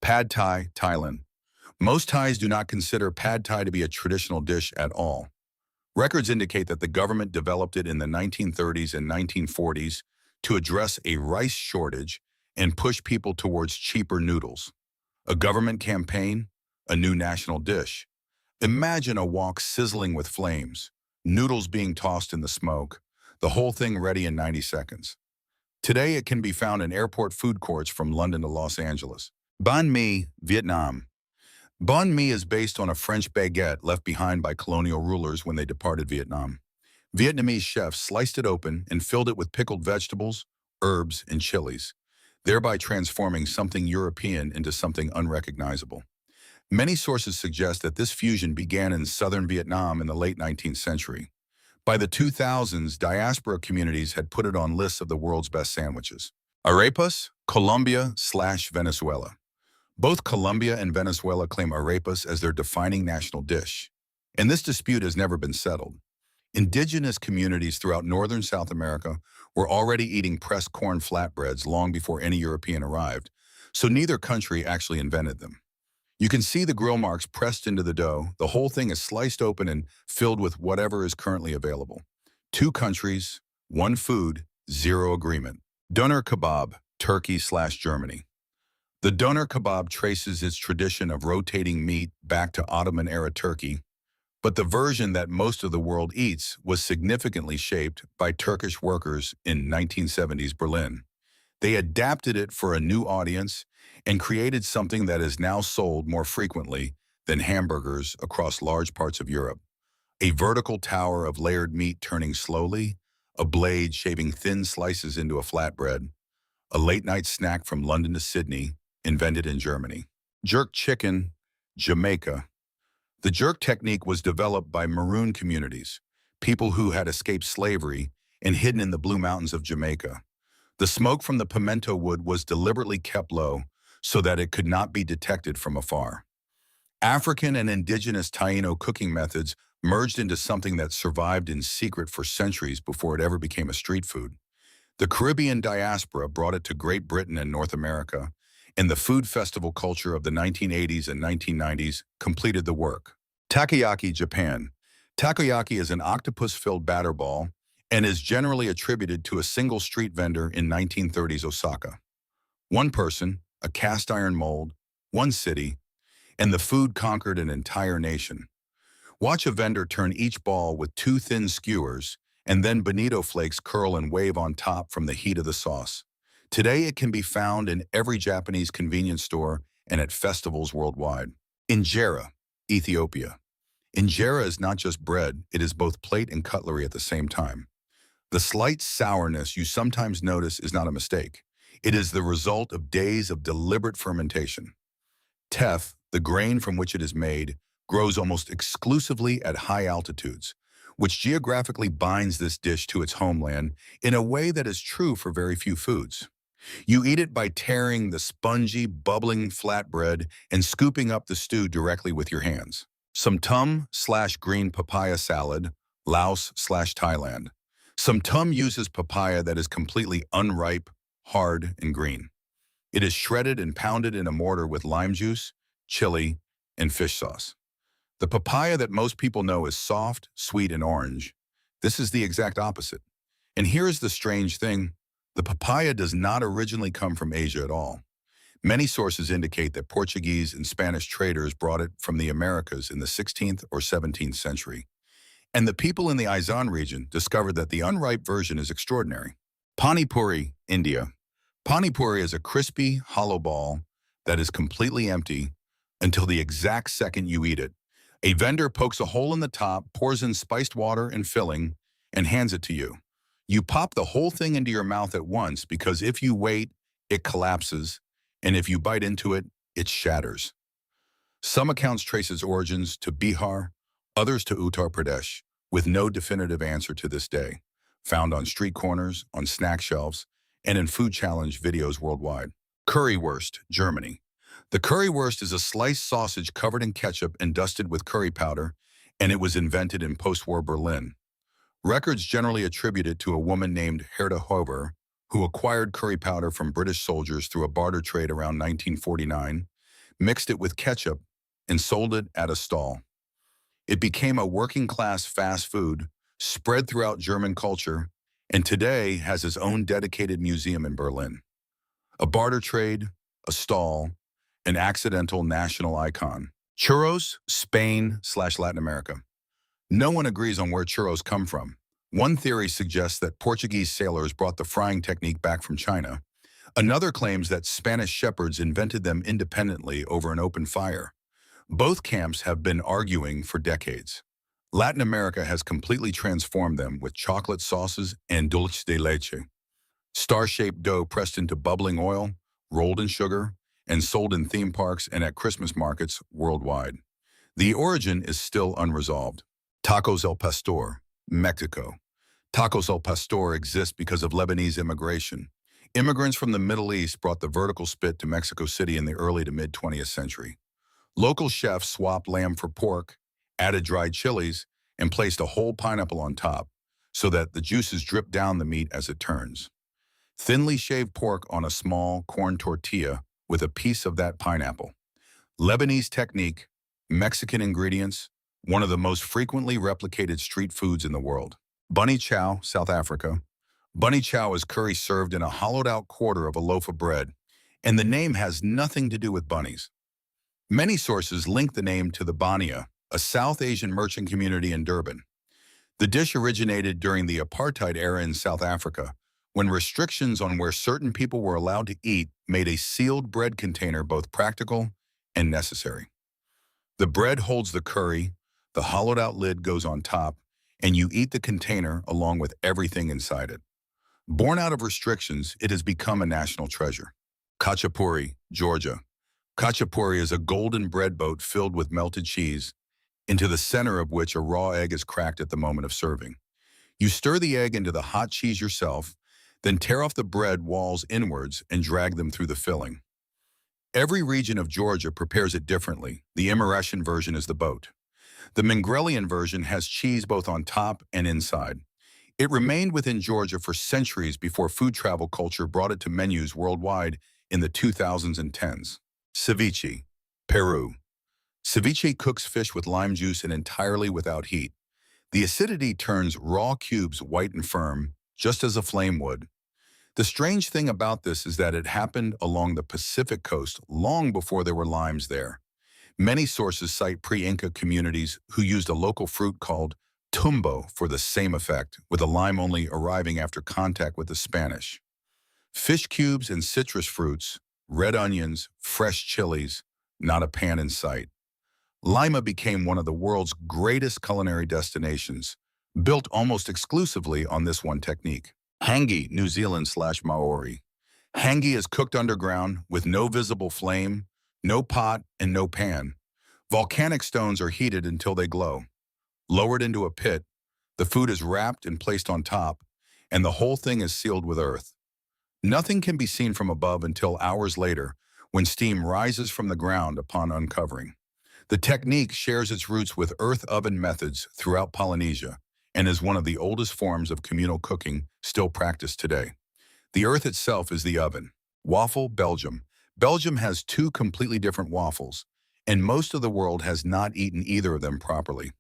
Pad Thai, Thailand. Most Thais do not consider Pad Thai to be a traditional dish at all. Records indicate that the government developed it in the 1930s and 1940s to address a rice shortage and push people towards cheaper noodles. A government campaign, a new national dish. Imagine a wok sizzling with flames, noodles being tossed in the smoke, the whole thing ready in 90 seconds. Today, it can be found in airport food courts from London to Los Angeles. Banh mi, Vietnam. Banh mi is based on a French baguette left behind by colonial rulers when they departed Vietnam. Vietnamese chefs sliced it open and filled it with pickled vegetables, herbs, and chilies, thereby transforming something European into something unrecognizable. Many sources suggest that this fusion began in southern Vietnam in the late 19th century. By the 2000s, diaspora communities had put it on lists of the world's best sandwiches. Arepas, Colombia/Venezuela. Both Colombia and Venezuela claim arepas as their defining national dish, and this dispute has never been settled. Indigenous communities throughout northern South America were already eating pressed corn flatbreads long before any European arrived, so neither country actually invented them. You can see the grill marks pressed into the dough. The whole thing is sliced open and filled with whatever is currently available. Two countries, one food, zero agreement. Doner kebab, Turkey/Germany. The doner kebab traces its tradition of rotating meat back to Ottoman-era Turkey, but the version that most of the world eats was significantly shaped by Turkish workers in 1970s Berlin. They adapted it for a new audience and created something that is now sold more frequently than hamburgers across large parts of Europe. A vertical tower of layered meat turning slowly, a blade shaving thin slices into a flatbread, a late-night snack from London to Sydney, invented in Germany. Jerk chicken, Jamaica. The jerk technique was developed by maroon communities, people who had escaped slavery and hidden in the Blue Mountains of Jamaica. The smoke from the pimento wood was deliberately kept low so that it could not be detected from afar. African and indigenous Taino cooking methods merged into something that survived in secret for centuries before it ever became a street food. The Caribbean diaspora brought it to Great Britain and North America, and the food festival culture of the 1980s and 1990s completed the work. Takoyaki, Japan. Takoyaki is an octopus-filled batter ball and is generally attributed to a single street vendor in 1930s Osaka. One person, a cast iron mold, one city, and the food conquered an entire nation. Watch a vendor turn each ball with two thin skewers, and then bonito flakes curl and wave on top from the heat of the sauce. Today, it can be found in every Japanese convenience store and at festivals worldwide. Injera, Ethiopia. Injera is not just bread, it is both plate and cutlery at the same time. The slight sourness you sometimes notice is not a mistake. It is the result of days of deliberate fermentation. Teff, the grain from which it is made, grows almost exclusively at high altitudes, which geographically binds this dish to its homeland in a way that is true for very few foods. You eat it by tearing the spongy, bubbling flatbread and scooping up the stew directly with your hands. Some tum/green papaya salad, Laos/Thailand. Some tum uses papaya that is completely unripe, hard, and green. It is shredded and pounded in a mortar with lime juice, chili, and fish sauce. The papaya that most people know is soft, sweet, and orange. This is the exact opposite. And here is the strange thing. The papaya does not originally come from Asia at all. Many sources indicate that Portuguese and Spanish traders brought it from the Americas in the 16th or 17th century. And the people in the Aizan region discovered that the unripe version is extraordinary. Pani Puri, India. Pani Puri is a crispy, hollow ball that is completely empty until the exact second you eat it. A vendor pokes a hole in the top, pours in spiced water and filling, and hands it to you. You pop the whole thing into your mouth at once because if you wait, it collapses, and if you bite into it, it shatters. Some accounts trace its origins to Bihar, others to Uttar Pradesh, with no definitive answer to this day, found on street corners, on snack shelves, and in food challenge videos worldwide. Currywurst, Germany. The currywurst is a sliced sausage covered in ketchup and dusted with curry powder, and it was invented in post-war Berlin. Records generally attribute it to a woman named Herta who acquired curry powder from British soldiers through a barter trade around 1949, mixed it with ketchup, and sold it at a stall. It became a working-class fast food, spread throughout German culture, and today has its own dedicated museum in Berlin. A barter trade, a stall, an accidental national icon. Churros, Spain/Latin America. No one agrees on where churros come from. One theory suggests that Portuguese sailors brought the frying technique back from China. Another claims that Spanish shepherds invented them independently over an open fire. Both camps have been arguing for decades. Latin America has completely transformed them with chocolate sauces and dulce de leche. Star-shaped dough pressed into bubbling oil, rolled in sugar, and sold in theme parks and at Christmas markets worldwide. The origin is still unresolved. Tacos al Pastor, Mexico. Tacos al Pastor exist because of Lebanese immigration. Immigrants from the Middle East brought the vertical spit to Mexico City in the early to mid-20th century. Local chefs swapped lamb for pork, added dried chilies, and placed a whole pineapple on top so that the juices drip down the meat as it turns. Thinly shaved pork on a small corn tortilla with a piece of that pineapple. Lebanese technique, Mexican ingredients, one of the most frequently replicated street foods in the world. Bunny chow, South Africa. Bunny chow is curry served in a hollowed-out quarter of a loaf of bread, and the name has nothing to do with bunnies. Many sources link the name to the Bania, a South Asian merchant community in Durban. The dish originated during the apartheid era in South Africa, when restrictions on where certain people were allowed to eat made a sealed bread container both practical and necessary. The bread holds the curry, the hollowed-out lid goes on top, and you eat the container along with everything inside it. Born out of restrictions, it has become a national treasure. Khachapuri, Georgia. Khachapuri is a golden bread boat filled with melted cheese, into the center of which a raw egg is cracked at the moment of serving. You stir the egg into the hot cheese yourself, then tear off the bread walls inwards and drag them through the filling. Every region of Georgia prepares it differently. The Imeretian version is the boat. The Mingrelian version has cheese both on top and inside. It remained within Georgia for centuries before food travel culture brought it to menus worldwide in the 2000s and 10s. Ceviche, Peru. Ceviche cooks fish with lime juice and entirely without heat. The acidity turns raw cubes white and firm, just as a flame would. The strange thing about this is that it happened along the Pacific coast long before there were limes there. Many sources cite pre-Inca communities who used a local fruit called tumbo for the same effect, with the lime only arriving after contact with the Spanish. Fish cubes and citrus fruits, red onions, fresh chilies, not a pan in sight. Lima became one of the world's greatest culinary destinations, built almost exclusively on this one technique. Hangi, New Zealand/Maori. Hangi is cooked underground with no visible flame, no pot, and no pan. Volcanic stones are heated until they glow. Lowered into a pit, the food is wrapped and placed on top, and the whole thing is sealed with earth. Nothing can be seen from above until hours later, when steam rises from the ground upon uncovering. The technique shares its roots with earth oven methods throughout Polynesia and is one of the oldest forms of communal cooking still practiced today. The earth itself is the oven. Waffle, Belgium. Belgium has two completely different waffles, and most of the world has not eaten either of them properly.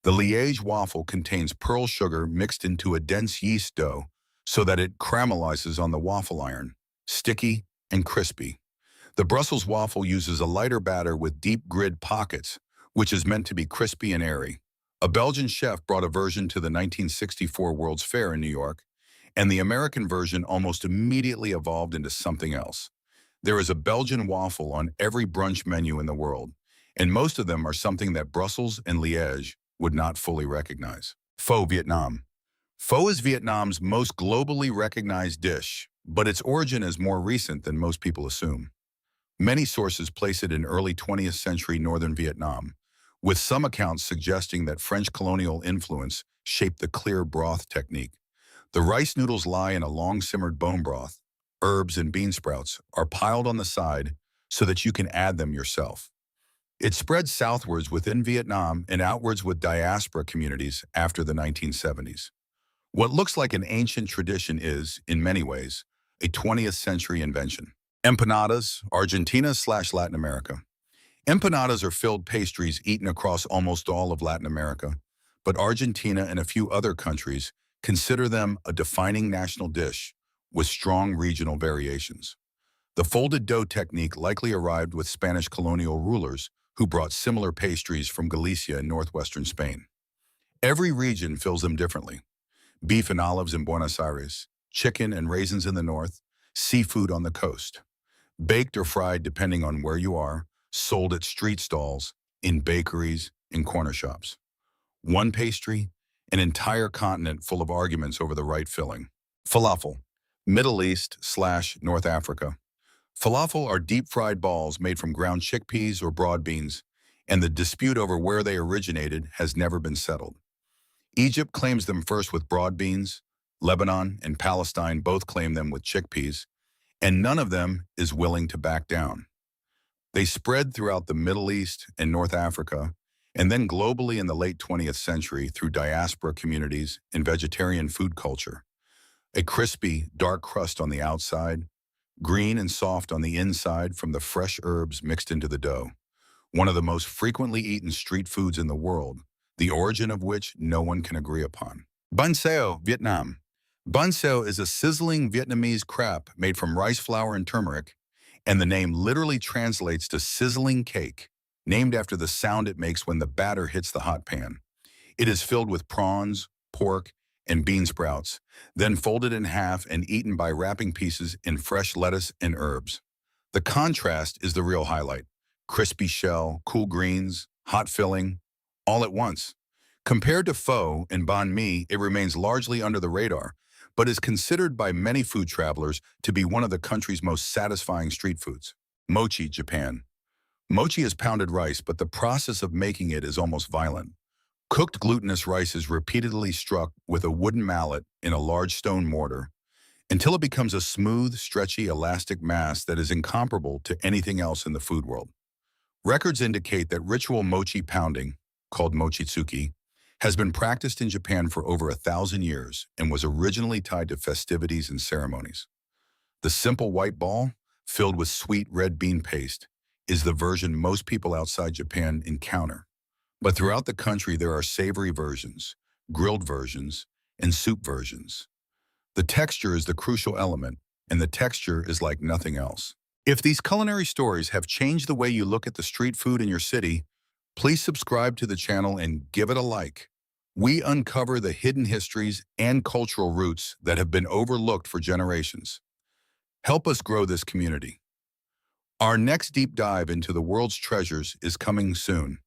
The Liège waffle contains pearl sugar mixed into a dense yeast dough so that it caramelizes on the waffle iron, sticky and crispy. The Brussels waffle uses a lighter batter with deep grid pockets, which is meant to be crispy and airy. A Belgian chef brought a version to the 1964 World's Fair in New York, and the American version almost immediately evolved into something else. There is a Belgian waffle on every brunch menu in the world, and most of them are something that Brussels and Liège would not fully recognize. Pho, Vietnam. Pho is Vietnam's most globally recognized dish, but its origin is more recent than most people assume. Many sources place it in early 20th century northern Vietnam, with some accounts suggesting that French colonial influence shaped the clear broth technique. The rice noodles lie in a long-simmered bone broth. Herbs and bean sprouts are piled on the side so that you can add them yourself. It spread southwards within Vietnam and outwards with diaspora communities after the 1970s. What looks like an ancient tradition is, in many ways, a 20th century invention. Empanadas, Argentina/Latin America. Empanadas are filled pastries eaten across almost all of Latin America, but Argentina and a few other countries consider them a defining national dish with strong regional variations. The folded dough technique likely arrived with Spanish colonial rulers who brought similar pastries from Galicia and northwestern Spain. Every region fills them differently. Beef and olives in Buenos Aires, chicken and raisins in the north, seafood on the coast. Baked or fried depending on where you are, sold at street stalls, in bakeries, in corner shops. One pastry, an entire continent full of arguments over the right filling. Falafel, Middle East/North Africa. Falafel are deep-fried balls made from ground chickpeas or broad beans, and the dispute over where they originated has never been settled. Egypt claims them first with broad beans, Lebanon and Palestine both claim them with chickpeas, and none of them is willing to back down. They spread throughout the Middle East and North Africa, and then globally in the late 20th century through diaspora communities and vegetarian food culture. A crispy, dark crust on the outside, green and soft on the inside from the fresh herbs mixed into the dough. One of the most frequently eaten street foods in the world, the origin of which no one can agree upon. Bánh xèo, Vietnam. Bánh xèo is a sizzling Vietnamese crepe made from rice flour and turmeric, and the name literally translates to sizzling cake, named after the sound it makes when the batter hits the hot pan. It is filled with prawns, pork, and bean sprouts, then folded in half and eaten by wrapping pieces in fresh lettuce and herbs. The contrast is the real highlight. Crispy shell, cool greens, hot filling, all at once. Compared to pho and banh mi, it remains largely under the radar, but is considered by many food travelers to be one of the country's most satisfying street foods. Mochi, Japan. Mochi is pounded rice, but the process of making it is almost violent. Cooked glutinous rice is repeatedly struck with a wooden mallet in a large stone mortar until it becomes a smooth, stretchy, elastic mass that is incomparable to anything else in the food world. Records indicate that ritual mochi pounding, called mochitsuki, has been practiced in Japan for over 1,000 years and was originally tied to festivities and ceremonies. The simple white ball, filled with sweet red bean paste, is the version most people outside Japan encounter. But throughout the country, there are savory versions, grilled versions, and soup versions. The texture is the crucial element, and the texture is like nothing else. If these culinary stories have changed the way you look at the street food in your city, please subscribe to the channel and give it a like. We uncover the hidden histories and cultural roots that have been overlooked for generations. Help us grow this community. Our next deep dive into the world's treasures is coming soon.